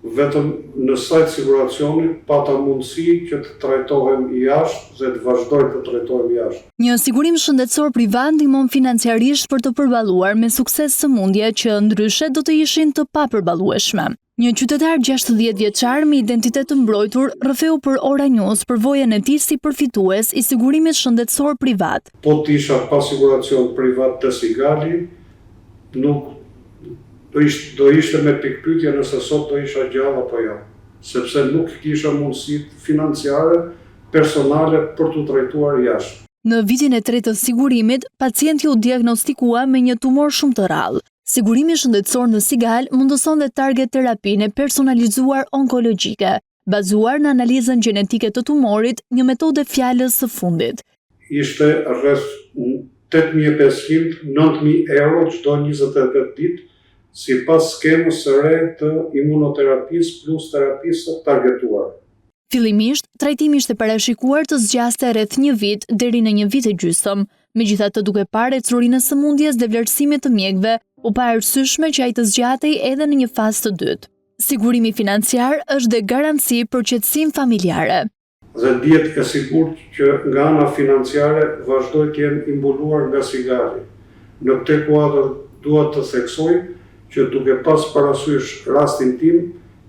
vetëm në sajt siguracioni pata mundësi që të trajtohem jashtë dhe të vazhdoj të trajtohem jashtë. Një sigurim shëndetësor privat ndihmon financiarisht për të përballuar me sukses sëmundje që ndryshe do të ishin të papërballueshme. Një qytetar 60 vjeçar me identitet të mbrojtur rrëfeu për Ora News përvojën e tij si përfitues i sigurimit shëndetësor privat. Po të isha pa siguracion privat të Sigali, nuk do ishte me pikpyetje nëse sot do isha gjallë apo jo, sepse nuk kisha mundësi financiare, personale për të trajtuar jashtë. Në vitin e tretë të sigurimit, pacienti u diagnostikua me një tumor shumë të rrallë. Sigurimi shëndetësor në Sigal mundëson dhe target terapinë personalizuar onkologjike, bazuar në analizën gjenetike të tumorit, një metodë fjalës së fundit. Ishte rreth 8.500–9.000 euro çdo 28 ditë, si pas skemës së re të imunoterapisë plus terapisë targetuar. Fillimisht, trajtimi ishte parashikuar të zgjaste rreth 1 vit deri në 1 vit e gjysmë. Megjithatë, duke parë ecurinë e sëmundjes dhe vlerësimit të mjekëve, u pa arsyeshme që ai të zgjatej edhe në një fazë të dytë. Sigurimi financiar është dhe garanci për qetësinë familjare. Dhe dihet e sigurt që nga ana financiare vazhdoj të jem i mbuluar nga Sigali. Në këtë kuadër dua të theksoj që duke pas parasysh rastin tim,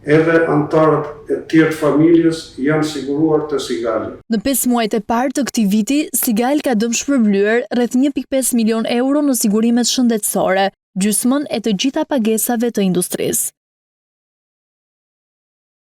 edhe antarët e tjerë të familjes janë siguruar të Sigali. Në 5 muajt e parë të këtij viti, Sigal ka dëm shpërblyer rreth 1.5 milion euro në sigurimet shëndetësore, gjysmën e të gjitha pagesave të industrisë.